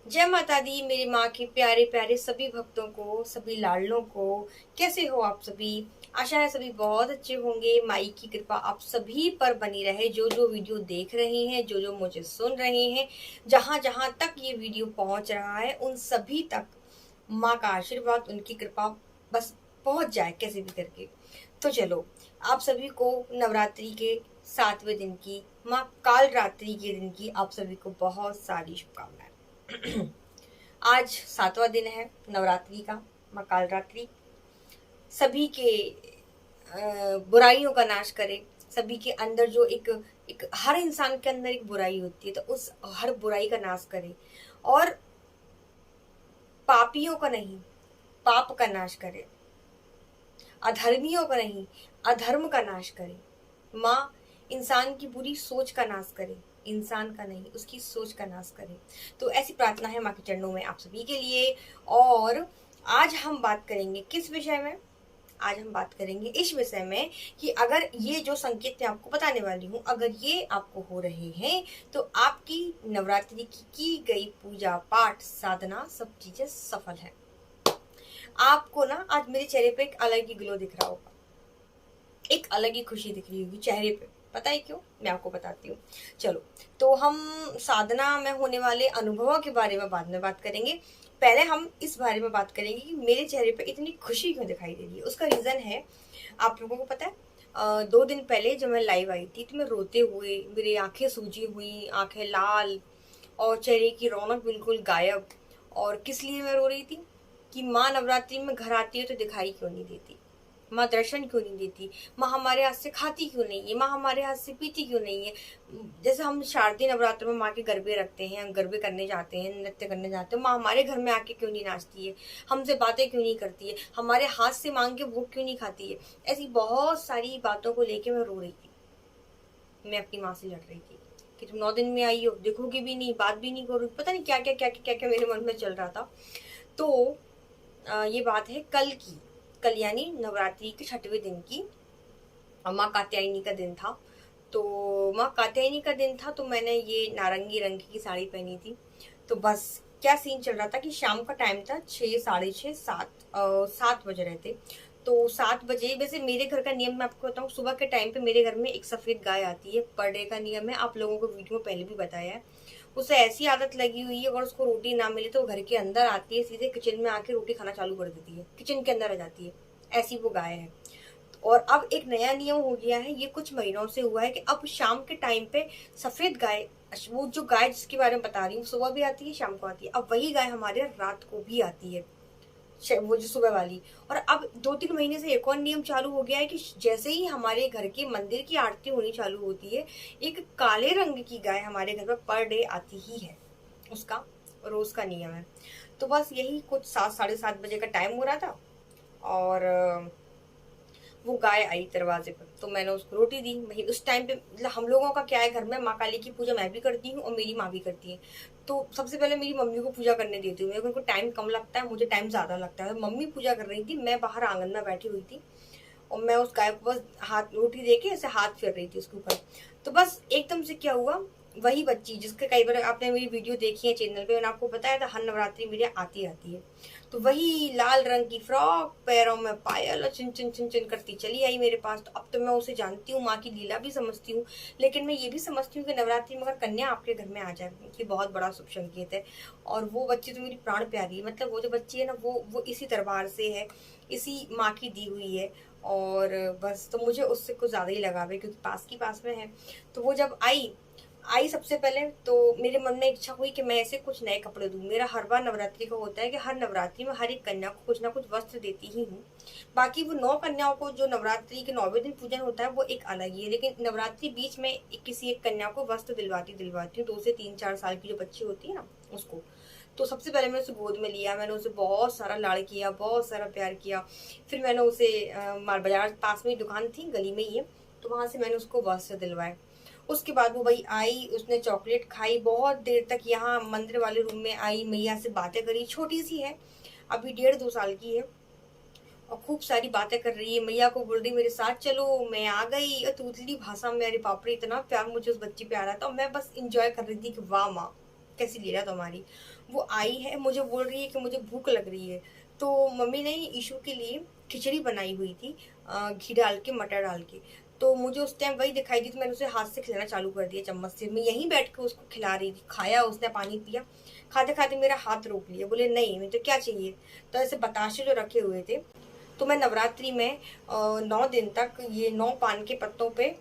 जय माता दी मेरी माँ के प्यारे प्यारे सभी भक्तों को, सभी लाडलों को। कैसे हो आप सभी? आशा है सभी बहुत अच्छे होंगे। माई की कृपा आप सभी पर बनी रहे। जो जो वीडियो देख रहे हैं, जो जो मुझे सुन रहे हैं, जहां जहां तक ये वीडियो पहुंच रहा है, उन सभी तक माँ का आशीर्वाद, उनकी कृपा बस पहुंच जाए कैसे भी करके। तो चलो, आप सभी को नवरात्रि के 7वें दिन की, माँ काल रात्रि के दिन की आप सभी को बहुत सारी शुभकामनाएं। आज 7वां दिन है नवरात्रि का, माँ काल रात्रि। सभी के बुराइयों का नाश करे। सभी के अंदर जो एक एक हर इंसान के अंदर एक बुराई होती है, तो उस हर बुराई का नाश करे। और पापियों का नहीं, पाप का नाश करे। अधर्मियों का नहीं, अधर्म का नाश करे। माँ इंसान की बुरी सोच का नाश करे, इंसान का नहीं, उसकी सोच का नाश करे। तो ऐसी प्रार्थना है माँ के चरणों में आप सभी के लिए। और आज हम बात करेंगे किस विषय में? आज हम बात करेंगे इस विषय में कि अगर ये जो संकेत मैं आपको बताने वाली हूँ, अगर ये आपको हो रहे हैं, तो आपकी नवरात्रि की गई पूजा पाठ साधना सब चीजें सफल है। आपको ना आज मेरे चेहरे पे एक अलग ही ग्लो दिख रहा होगा, एक अलग ही खुशी दिख रही होगी चेहरे पे। पता है क्यों? मैं आपको बताती हूँ। चलो, तो हम साधना में होने वाले अनुभवों के बारे में बाद में बात करेंगे। पहले हम इस बारे में बात करेंगे कि मेरे चेहरे पे इतनी खुशी क्यों दिखाई दे रही है। उसका रीजन है, आप लोगों को पता है, 2 दिन पहले जब मैं लाइव आई थी तो मैं रोते हुए, मेरी आंखें सूजी हुई, आंखें लाल, और चेहरे की रौनक बिल्कुल गायब। और किस लिए मैं रो रही थी? कि माँ नवरात्रि में घर आती है तो दिखाई क्यों नहीं देती, माँ दर्शन क्यों नहीं देती, माँ हमारे हाथ से खाती क्यों नहीं है, माँ हमारे हाथ से पीती क्यों नहीं है। जैसे हम शारदीय नवरात्र में माँ के गरबे रखते हैं, हम गरबे करने जाते हैं, नृत्य करने जाते हैं, माँ हमारे घर में आके क्यों नहीं नाचती है, हमसे बातें क्यों नहीं करती है, हमारे हाथ से मांग के वो क्यों नहीं खाती है। ऐसी बहुत सारी बातों को लेके मैं रो रही थी। मैं अपनी माँ से लड़ रही थी कि तुम 9 दिन में आई हो, देखोगे भी नहीं, बात भी नहीं करोगे, पता नहीं क्या क्या क्या क्या क्या मेरे मन में चल रहा था। तो ये बात है कल की, कल यानी नवरात्रि के 6वें दिन की। माँ कात्यायनी का दिन था। तो माँ कात्यायनी का दिन था, तो मैंने ये नारंगी रंग की साड़ी पहनी थी। तो बस क्या सीन चल रहा था कि शाम का टाइम था, 6, साढ़े 6, 7 बज रहे थे। तो 7 बजे, वैसे मेरे घर का नियम मैं आपको बताऊँ, सुबह के टाइम पे मेरे घर में एक सफेद गाय आती है। पर डे का नियम है, आप लोगों को वीडियो में पहले भी बताया है। उसे ऐसी आदत लगी हुई है, अगर उसको रोटी ना मिले तो घर के अंदर आती है, सीधे किचन में आके रोटी खाना चालू कर देती है, किचन के अंदर आ जाती है। ऐसी वो गाय है। और अब एक नया नियम हो गया है, ये कुछ महीनों से हुआ है, कि अब शाम के टाइम पे सफेद गाय, वो जो गाय जिसके बारे में बता रही हूँ, सुबह भी आती है, शाम को आती है। अब वही गाय हमारे रात को भी आती है, वो जो सुबह वाली। और अब 2-3 महीने से एक और नियम चालू हो गया है कि जैसे ही हमारे घर के मंदिर की आरती होनी चालू होती है, एक काले रंग की गाय हमारे घर पर डे आती ही है। उसका रोज का नियम है। तो बस यही कुछ 7, साढ़े 7 बजे का टाइम हो रहा था, और वो गाय आई दरवाजे पर, तो मैंने उसको रोटी दी। वही उस टाइम पे, मतलब हम लोगों का क्या है, घर में माँ काली की पूजा मैं भी करती हूँ और मेरी माँ भी करती है। तो सबसे पहले मेरी मम्मी को पूजा करने देती हूँ, मेरे को उनको टाइम कम लगता है, मुझे टाइम ज्यादा लगता है। मम्मी पूजा कर रही थी, मैं बाहर आंगन में बैठी हुई थी, और मैं उस गाय को बस हाथ रोटी दे के ऐसे हाथ फेर रही थी उसके ऊपर। तो बस एकदम से क्या हुआ, वही बच्ची जिसके कई बार आपने मेरी वीडियो देखी है चैनल पे, मैंने आपको बताया था हर नवरात्रि मेरे आती आती है। तो वही लाल रंग की फ्रॉक, पैरों में पायल, और चिन चिन चिन चिन करती चली आई मेरे पास। तो अब तो मैं उसे जानती हूँ, माँ की लीला भी समझती हूँ, लेकिन मैं ये भी समझती हूँ कि नवरात्रि में अगर कन्या आपके घर में आ जाए, ये बहुत बड़ा शुभ संकेत है। और वो बच्ची तो मेरी प्राण प्यारी है, मतलब वो जो बच्ची है ना, वो इसी दरबार से है, इसी माँ की दी हुई है। और बस, तो मुझे उससे कुछ ज्यादा ही लगाव है, क्योंकि पास में है। तो वो जब आई आई सबसे पहले, तो मेरे मन में इच्छा हुई कि मैं ऐसे कुछ नए कपड़े दूं। मेरा हर बार नवरात्रि का होता है कि हर नवरात्रि में हर एक कन्या को कुछ ना कुछ वस्त्र देती ही हूँ। बाकी वो 9 कन्याओं को जो नवरात्रि के 9वें दिन पूजन होता है वो एक अलग ही है, लेकिन नवरात्रि बीच में किसी एक कन्या को वस्त्र दिलवाती हूँ। 2 से 3-4 साल की जो बच्ची होती है ना, उसको। तो सबसे पहले मैंने उसे गोद में लिया, मैंने उसे बहुत सारा लाड़ किया, बहुत सारा प्यार किया। फिर मैंने उसे माल बाजार पास में ही दुकान थी, गली में ही है, तो वहां से मैंने उसको वस्त्र दिलवाए। उसके बाद वो भाई आई, उसने चॉकलेट खाई, बहुत देर तक यहाँ मंदिर वाले रूम में आई, मैया से बातें करी। छोटी सी है, अभी 1.5-2 साल की है, और खूब सारी बातें कर रही है। मैया को बोल रही मेरे साथ चलो, मैं आ गई। और तूतली भाषा में, अरे बाप रे, इतना प्यार मुझे उस बच्ची पे आ रहा था, और मैं बस इंजॉय कर रही थी कि वाह माँ, कैसी लीला तुम्हारी। वो आई है, मुझे बोल रही है कि मुझे भूख लग रही है। तो मम्मी ने ईशू के लिए खिचड़ी बनाई हुई थी, घी डाल के, मटर डाल के। तो मुझे उस टाइम वही दिखाई दी, तो मैंने उसे हाथ से खिलाना चालू कर दिया, चम्मच से। मैं यहीं बैठ के उसको खिला रही थी, खाया उसने, पानी पिया। खाते खाते मेरा हाथ रोक लिया, बोले नहीं मैं तो क्या चाहिए। तो ऐसे बताशे जो रखे हुए थे, तो मैं नवरात्रि में 9 दिन तक ये 9 पान के पत्तों पे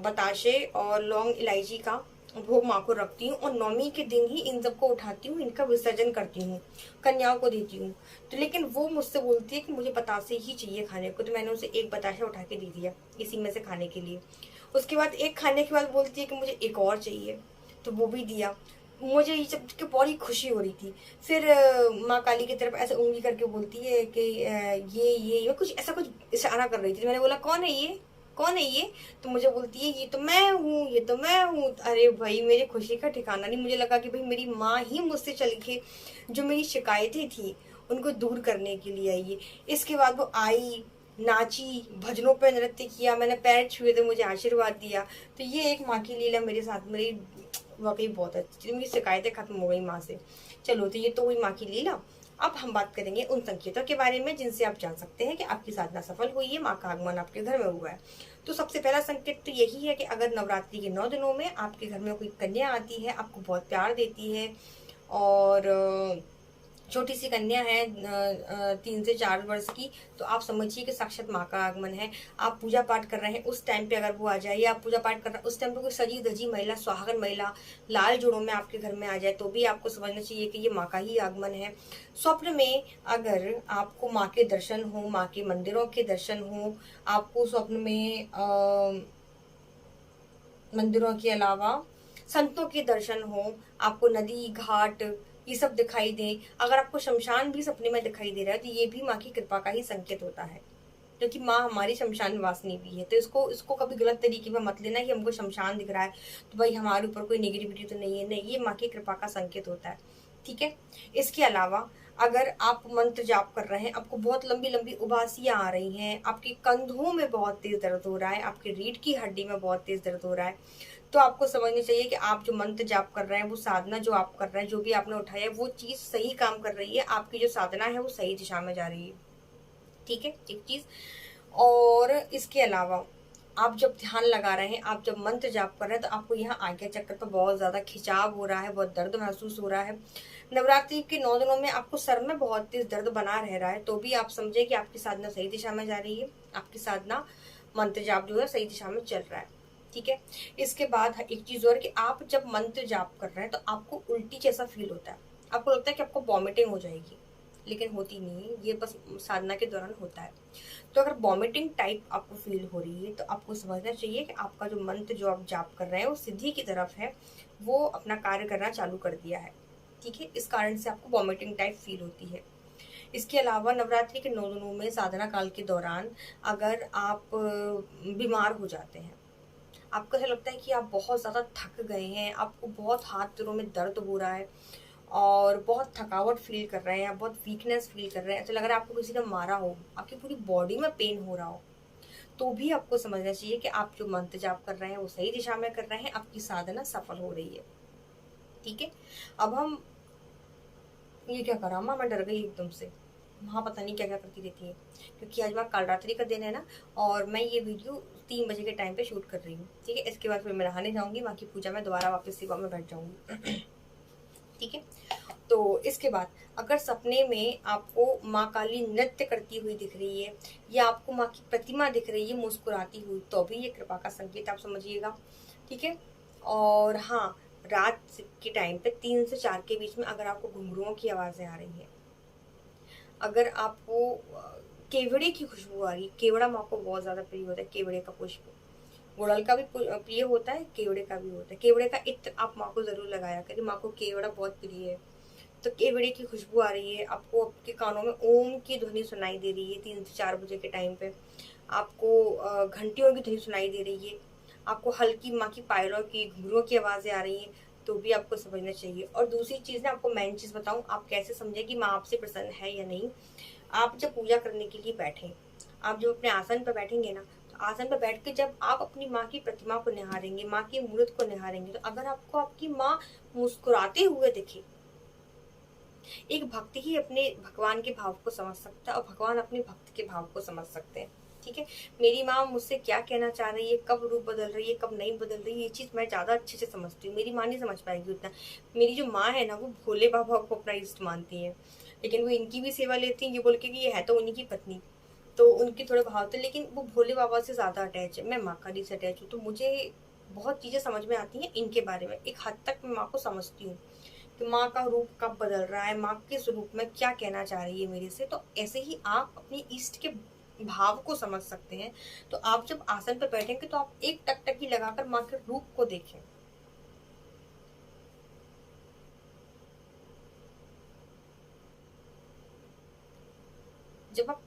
बताशे और लौंग इलायची का भोग माँ को रखती हूँ, और नौमी के दिन ही इन सबको उठाती हूँ, इनका विसर्जन करती हूँ, कन्याओं को देती हूँ। तो लेकिन वो मुझसे बोलती है कि मुझे बतासे ही चाहिए खाने को, तो मैंने उसे एक बताशा उठा के दे दिया इसी में से खाने के लिए। उसके बाद एक खाने के बाद बोलती है कि मुझे एक और चाहिए, तो वो भी दिया। मुझे ये सब की बड़ी खुशी हो रही थी। फिर माँ काली की तरफ ऐसे उंगली करके बोलती है कि ये कुछ ऐसा कुछ इशारा कर रही थी। मैंने बोला कौन है ये, कौन है ये। तो मुझे बोलती है ये तो मैं हूँ, ये तो मैं हूँ। अरे भाई मेरी खुशी का ठिकाना नहीं। मुझे लगा कि भाई मेरी माँ ही मुझसे चल के जो मेरी शिकायतें थी उनको दूर करने के लिए आई है। इसके बाद वो आई, नाची, भजनों पे नृत्य किया, मैंने पैर छुए थे, मुझे आशीर्वाद दिया। तो ये एक माँ की लीला मेरे साथ, मेरी वाकई बहुत अच्छी, मेरी शिकायतें खत्म हो गई माँ से। चलो, तो ये तो हुई माँ की लीला। अब हम बात करेंगे उन संकेतों के बारे में जिनसे आप जान सकते हैं कि आपकी साधना सफल हुई है, माँ का आगमन आपके घर में हुआ है। तो सबसे पहला संकेत तो यही है कि अगर नवरात्रि के 9 दिनों में आपके घर में कोई कन्या आती है, आपको बहुत प्यार देती है, और छोटी सी कन्या है 3 से 4 वर्ष की, तो आप समझिए कि साक्षात माँ का आगमन है। आप पूजा पाठ कर रहे हैं, उस टाइम पे अगर वो आ जाए, या आप पूजा पाठ कर रहे हैं उस टाइम पे कोई सजी धजी महिला, सुहागन महिला लाल जोड़ों में आपके घर में आ जाए, तो भी आपको समझना चाहिए कि ये माँ का ही आगमन है। स्वप्न में अगर आपको माँ के दर्शन हो, माँ के मंदिरों के दर्शन हो, आपको स्वप्न में मंदिरों के अलावा संतों के दर्शन हो, आपको नदी घाट ये सब दिखाई दे, अगर आपको शमशान भी सपने में दिखाई दे रहा है, तो ये भी माँ की कृपा का ही संकेत होता है, क्योंकि माँ हमारी शमशान वासिनी भी है। तो इसको कभी गलत तरीके में मत लेना कि हमको शमशान दिख रहा है तो भाई हमारे ऊपर कोई नेगेटिविटी तो नहीं है। नहीं, ये माँ की कृपा का संकेत होता है। ठीक है। इसके अलावा अगर आप मंत्र जाप कर रहे हैं, आपको बहुत लंबी लंबी उबासियां आ रही हैं, आपके कंधों में बहुत तेज दर्द हो रहा है, आपकी रीढ़ की हड्डी में बहुत तेज दर्द हो रहा है, तो आपको समझना चाहिए कि आप जो मंत्र जाप कर रहे हैं, वो साधना जो आप कर रहे हैं, जो भी आपने उठाया है, वो चीज सही काम कर रही है, आपकी जो साधना है वो सही दिशा में जा रही है। ठीक है, एक चीज। और इसके अलावा आप जब ध्यान लगा रहे हैं, आप जब मंत्र जाप कर रहे हैं, तो आपको यहाँ आज्ञा चक्र पर बहुत ज्यादा खिंचाव हो रहा है, बहुत दर्द महसूस हो रहा है। नवरात्रि के 9 दिनों में आपको सर में बहुत तेज दर्द बना रह रहा है, तो भी आप समझे कि आपकी साधना सही दिशा में जा रही है, आपकी साधना मंत्र जाप जो है सही दिशा में चल रहा है। ठीक है। इसके बाद एक चीज और कि आप जब मंत्र जाप कर रहे हैं तो आपको उल्टी जैसा फील होता है, आपको लगता है कि आपको वॉमिटिंग हो जाएगी, लेकिन होती नहीं है, ये बस साधना के दौरान होता है। तो अगर वॉमिटिंग टाइप आपको फील हो रही है, तो आपको समझना चाहिए कि आपका जो मंत्र जो आप जाप कर रहे हैं वो सिद्धि की तरफ है, वो अपना कार्य करना चालू कर दिया है। ठीक है, इस कारण से आपको वॉमिटिंग टाइप फील होती है। इसके अलावा नवरात्रि के 9 दिनों में साधना काल के दौरान अगर आप बीमार हो जाते हैं, आपको ऐसा लगता है कि आप बहुत ज़्यादा थक गए हैं, आपको बहुत हाथ पैरों में दर्द हो रहा है, और बहुत थकावट फील कर रहे हैं, बहुत वीकनेस फील कर रहे हैं, ऐसा लग रहा है आपको किसी ने मारा हो, आपकी पूरी बॉडी में पेन हो रहा हो, तो भी आपको समझना चाहिए कि आप जो मंत्र जाप कर रहे हैं वो सही दिशा में कर रहे हैं, आपकी साधना सफल हो रही है। ठीक है। अब हम ये क्या करा माँ, मैं डर गई एकदम से। माँ पता नहीं क्या क्या करती रहती है, क्योंकि आज माँ कालरात्रि का दिन है ना, और मैं ये वीडियो 3 बजे के टाइम पे शूट कर रही हूँ। ठीक है। इसके बाद फिर मैं नहाने जाऊंगी, माँ की पूजा में दोबारा वापस सेवा में बैठ जाऊंगी। ठीक है। तो इसके बाद अगर सपने में आपको माँ काली नृत्य करती हुई दिख रही है, या आपको माँ की प्रतिमा दिख रही है मुस्कुराती हुई, तो भी ये कृपा का संकेत आप समझिएगा। ठीक है। और हाँ, रात के टाइम पे 3 से 4 के बीच में अगर आपको घुंघरुओं की आवाजें आ रही हैं, अगर आपको केवड़े की खुशबू आ रही, केवड़ा माँ को बहुत ज्यादा प्रिय होता है, केवड़े का पुष्प, गुड़हल का भी प्रिय होता है, केवड़े का भी होता है। केवड़े का इत्र आप माँ को जरूर लगाया करें, माँ को केवड़ा बहुत प्रिय है। तो केवड़े की खुशबू आ रही है, आपको आपके कानों में ओम की ध्वनि सुनाई दे रही है 3 से 4 बजे के टाइम पे, आपको घंटियों की ध्वनि सुनाई दे रही है, आपको हल्की माँ की पायलों की घुंघरुओं की आवाजें आ रही हैं, तो भी आपको समझना चाहिए। और दूसरी चीज ना, आपको मेन चीज बताऊं, आप कैसे समझे कि माँ आपसे प्रसन्न है या नहीं। आप जब पूजा करने के लिए बैठे, आप जब अपने आसन पर बैठेंगे ना, तो आसन पर बैठ के जब आप अपनी माँ की प्रतिमा को निहारेंगे, माँ की मूर्त को निहारेंगे, तो अगर आपको आपकी माँ मुस्कुराते हुए दिखे, एक भक्त ही अपने भगवान के भाव को समझ सकता है और भगवान अपने भक्त के भाव को समझ सकते हैं। ठीक है, मेरी माँ मुझसे क्या कहना चाह रही है, कब रूप बदल रही है, कब नहीं बदल रही है, ये चीज मैं ज्यादा अच्छे से समझती हूँ। मेरी माँ नहीं समझ पाएगी उतना। मेरी जो माँ है ना, वो भोले बाबा को अपना इष्ट मानती है, लेकिन वो इनकी भी सेवा लेती है, ये बोल के कि ये है तो उन्हीं की पत्नी, तो उनके थोड़े भाव थे, लेकिन वो भोले बाबा से ज्यादा अटैच है। मैं माँ काली से अटैच हूँ, तो मुझे बहुत चीजें समझ में आती हैं इनके बारे में। एक हद तक मैं माँ को समझती हूँ कि माँ का रूप कब बदल रहा है, माँ किस रूप में क्या कहना चाह रही है मेरे से। तो ऐसे ही आप अपनी इष्ट के भाव को समझ सकते हैं। तो आप जब आसन पर बैठेंगे तो आप एक टकटकी लगाकर माँ के रूप को देखें। जब आप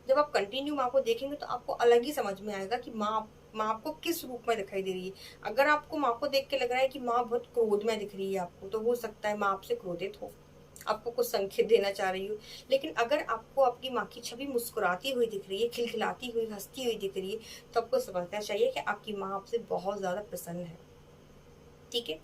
जब आप कंटिन्यू माँ को देखेंगे तो आपको अलग ही समझ में आएगा कि माँ आपको किस रूप में दिखाई दे रही है। अगर आपको माँ को देख के लग रहा है कि माँ बहुत क्रोध में दिख रही है आपको, तो हो सकता है माँ आपसे क्रोधित हो, आपको कुछ संकेत देना चाह रही हो। लेकिन अगर आपको आपकी माँ की छवि मुस्कुराती हुई दिख रही है, खिलखिलाती हुई, हंसती हुई दिख रही है, तो आपको समझना चाहिए कि आपकी माँ आपसे बहुत ज्यादा प्रसन्न है। ठीक है,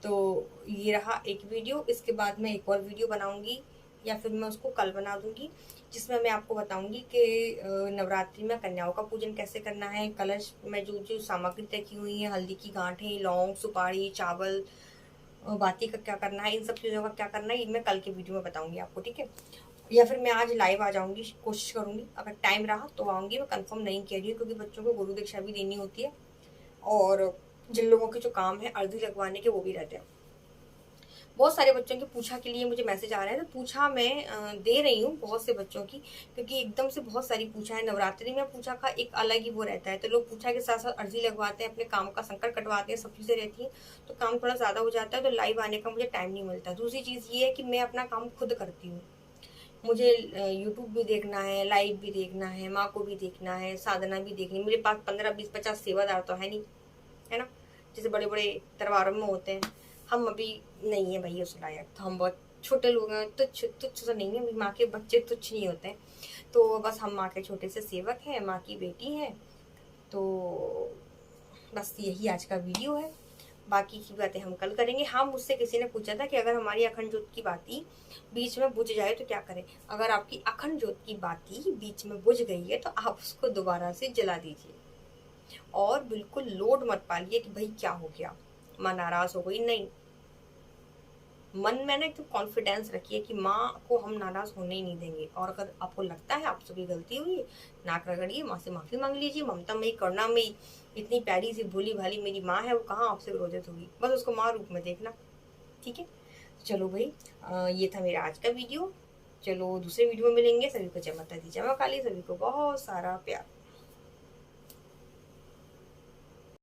तो ये रहा एक वीडियो। इसके बाद मैं एक और वीडियो बनाऊंगी, या फिर मैं उसको कल बना दूंगी, जिसमें मैं आपको बताऊंगी कि नवरात्रि में कन्याओं का पूजन कैसे करना है, कलश में जो जो सामग्री रखी हुई है, हल्दी की गांठें, लौंग, सुपारी, चावल, बाती का क्या करना है, इन सब चीज़ों का क्या करना है, ये मैं कल के वीडियो में बताऊंगी आपको। ठीक है, या फिर मैं आज लाइव आ जाऊंगी, कोशिश करूंगी, अगर टाइम रहा तो आऊंगी। मैं कंफर्म नहीं कह रही हूँ, क्योंकि बच्चों को गुरु दीक्षा भी देनी होती है, और जिन लोगों के जो काम है अर्जी लगवाने के, वो भी रहते हैं। बहुत सारे बच्चों की पूछा के लिए मुझे मैसेज आ रहे हैं, तो पूछा मैं दे रही हूँ बहुत से बच्चों की, क्योंकि एकदम से बहुत सारी पूछा है। नवरात्रि में पूछा का एक अलग ही वो रहता है, तो लोग पूछा के साथ साथ अर्जी लगवाते हैं, अपने काम का संकट कटवाते हैं, सब चीज़ें रहती हैं, तो काम थोड़ा ज़्यादा हो जाता है, तो लाइव आने का मुझे टाइम नहीं मिलता। दूसरी चीज़ ये है कि मैं अपना काम खुद करती हूँ, मुझे यूट्यूब भी देखना है, लाइव भी देखना है, माँ को भी देखना है, साधना भी देखनी है। मेरे पास 15, 20, 50 सेवादार तो है नहीं, है ना, जैसे बड़े बड़े दरबारों में होते हैं। हम अभी नहीं है भाई उस लायक, तो हम बहुत छोटे लोग हैं, तुच्छ तुच्छ तो नहीं है, माँ के बच्चे तुच्छ नहीं होते हैं। तो बस हम माँ के छोटे से सेवक हैं, माँ की बेटी हैं। तो बस यही आज का वीडियो है, बाकी की बातें हम कल करेंगे। हाँ, मुझसे किसी ने पूछा था कि अगर हमारी अखंड ज्योत की बाती बीच में बुझ जाए तो क्या करें। अगर आपकी अखंड ज्योत की बाती बीच में बुझ गई है तो आप उसको दोबारा से जला दीजिए, और बिल्कुल लोड मत पालिए कि भाई क्या हो गया, माँ नाराज हो गई, नहीं। मन में ना एकदम कॉन्फिडेंस रखिए कि माँ को हम नाराज होने ही नहीं देंगे। और अगर आपको लगता है आपसे कोई गलती हुई है, नाक रगड़िए, माँ से माफी मांग लीजिए। ममता में, करुणा में, इतनी प्यारी सी भोली भाली मेरी माँ है, वो कहाँ आपसे विरोधित होगी। बस उसको माँ रूप में देखना। ठीक है, चलो भाई, ये था मेरा आज का वीडियो। चलो दूसरे वीडियो में मिलेंगे। सभी को जय माता दी, जय मां काली, सभी को बहुत सारा प्यार।